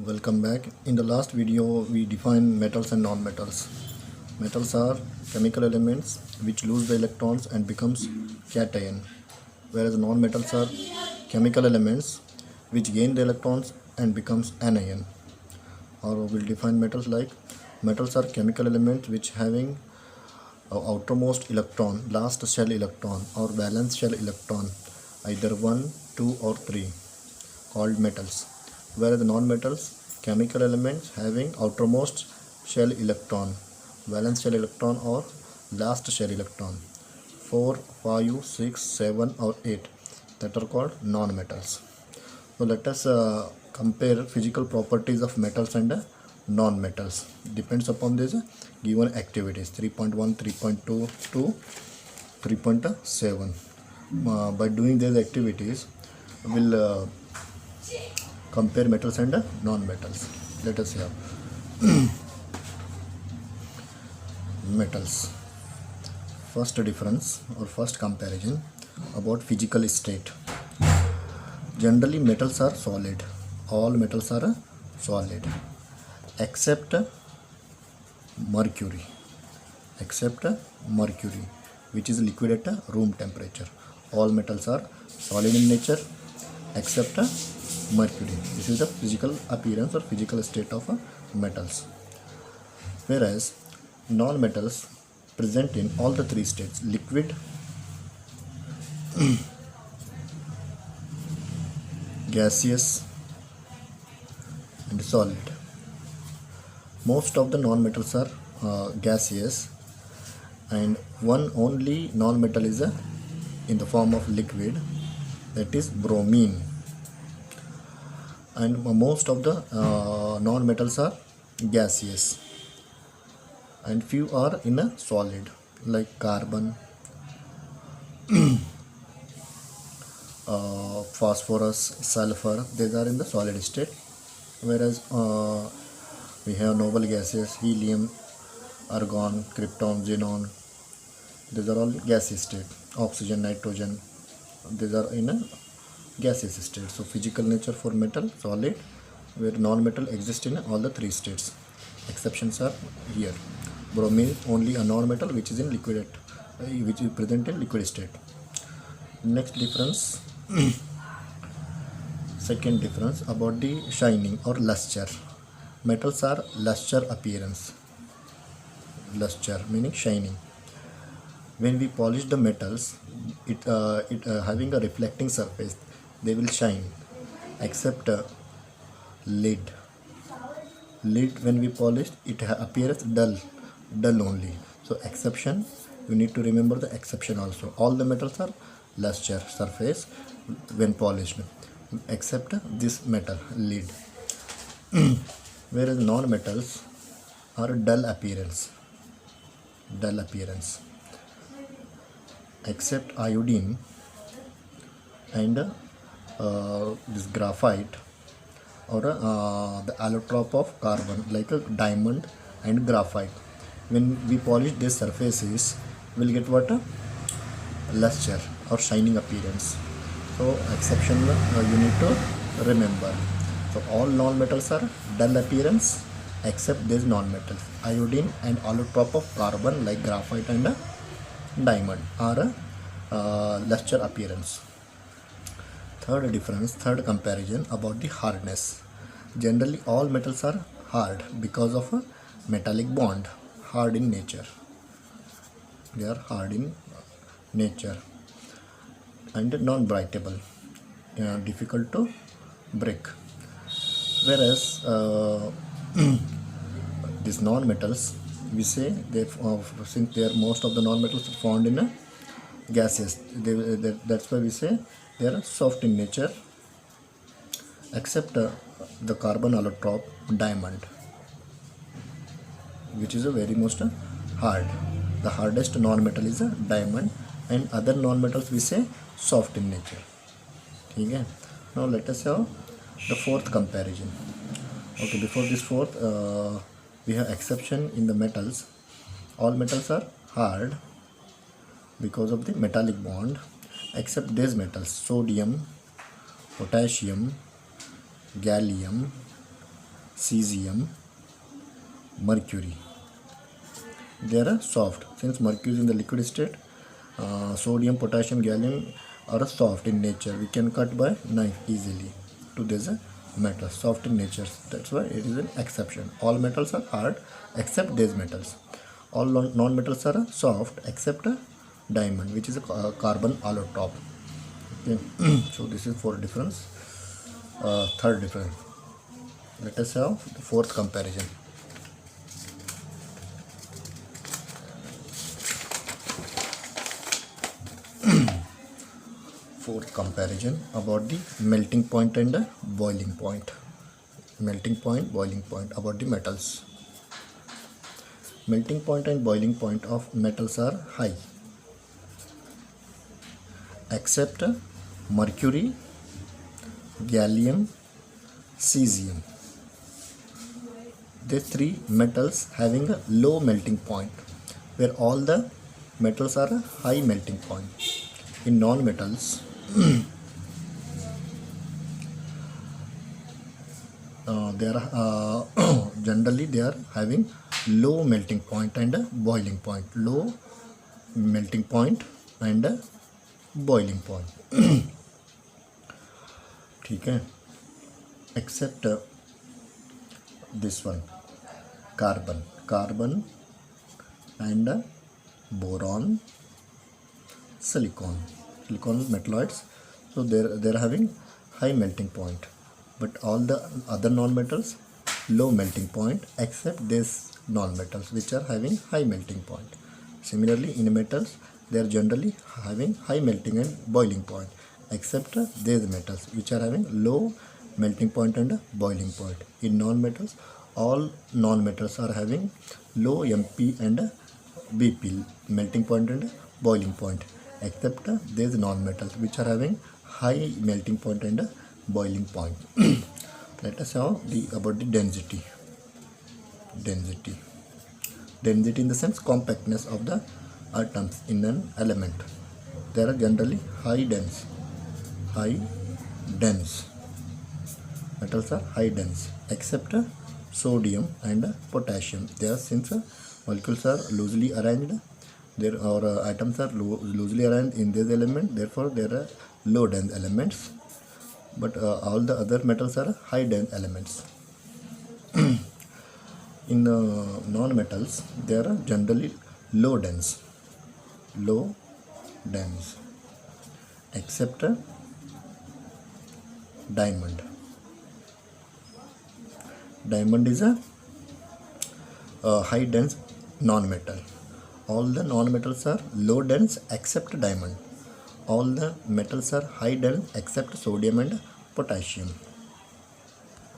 Welcome back. In the last video we defined metals and non-metals. Metals are chemical elements which lose the electrons and becomes cation, whereas non-metals are chemical elements which gain the electrons and becomes anion. Or we'll define metals like metals are chemical elements which having outermost electron, last shell electron or valence shell electron, either 1, 2 or 3, called metals, whereas the non-metals chemical elements having outermost shell electron, valence shell electron or last shell electron, 4, 5, 6, 7 or 8, that are called non-metals. So let us compare physical properties of metals and non-metals. Depends upon this given activities 3.1, 3.2 to 3.7. By doing these activities, we'll compare metals and non-metals. Let us have metals. First difference or first comparison about physical state. Generally metals are solid. All metals are solid except mercury. Except mercury, which is liquid at room temperature. All metals are solid in nature except mercury. This is the physical appearance or physical state of metals. Whereas non-metals present in all the three states: liquid, gaseous and solid. Most of the non-metals are gaseous, and one only non-metal is in the form of liquid, that is bromine. And most of the non-metals are gaseous, and few are in a solid like carbon, phosphorus, sulfur. These are in the solid state, whereas we have noble gases: helium, argon, krypton, xenon. These are all gaseous state. Oxygen, nitrogen, these are in a gaseous state. So physical nature for metal solid, where non-metal exists in all the three states. Exceptions are here. Bromine only a non-metal which is in liquid, which is present in liquid state. Next difference, second difference about the shining or luster. Metals are luster appearance. Luster meaning shining. When we polish the metals, it having a reflecting surface, they will shine, except lead. Lead, when we polish, it appears dull only. So exception, you need to remember the exception also. All the metals are luster surface when polished, except this metal, lead. Whereas non-metals are dull appearance, except iodine and this graphite or the allotrope of carbon, like a diamond and graphite. When we polish these surfaces, we'll get what? Luster or shining appearance. So exception you need to remember. So all non-metals are dull appearance except these non-metals. Iodine and allotrope of carbon like graphite and diamond are luster appearance. Third difference, third comparison about the hardness. Generally all metals are hard because of a metallic bond, hard in nature. They are hard in nature and non-breakable, difficult to break. Whereas these non-metals, we say they since they are most of the non-metals are found in gases, that's why we say they are soft in nature except the carbon allotrope diamond, which is a very most hard. The hardest non-metal is a diamond, and other non-metals we say soft in nature. Okay. Now let us have the fourth comparison. Okay, before this fourth, we have exception in the metals. All metals are hard because of the metallic bond, except these metals: sodium, potassium, gallium, cesium, mercury. They are soft. Since mercury is in the liquid state, sodium, potassium, gallium are soft in nature. We can cut by knife easily to this metal, soft in nature. That's why it is an exception. All metals are hard except these metals. All non-metals are soft except diamond, which is a carbon allotrope. Okay. So this is fourth difference. Third difference. Let us have the fourth comparison. Fourth comparison about the melting point and the boiling point. Melting point, boiling point about the metals. Melting point and boiling point of metals are high except mercury, gallium, cesium. These three metals having a low melting point, where all the metals are a high melting point. In non-metals, they are generally they are having low melting point and a boiling point. Low melting point and a boiling point. ठीक है, except this one, carbon and boron, silicon metalloids. So they're having high melting point, but all the other non-metals low melting point except these non-metals which are having high melting point. Similarly, in metals they are generally having high melting and boiling point except these metals which are having low melting point and boiling point. In non-metals, all non-metals are having low MP and BP, melting point and boiling point, except these non-metals which are having high melting point and boiling point. Let us have about the density. Density in the sense compactness of the atoms in an element. They are generally high dense. Metals are high dense except sodium and potassium. They are, since molecules are loosely arranged, atoms are loosely arranged in this element, therefore there are low dense elements, but all the other metals are high dense elements. In non-metals, they are generally low dense except diamond. Diamond is a high dense non-metal. All the non-metals are low dense except diamond. All the metals are high dense except sodium and potassium.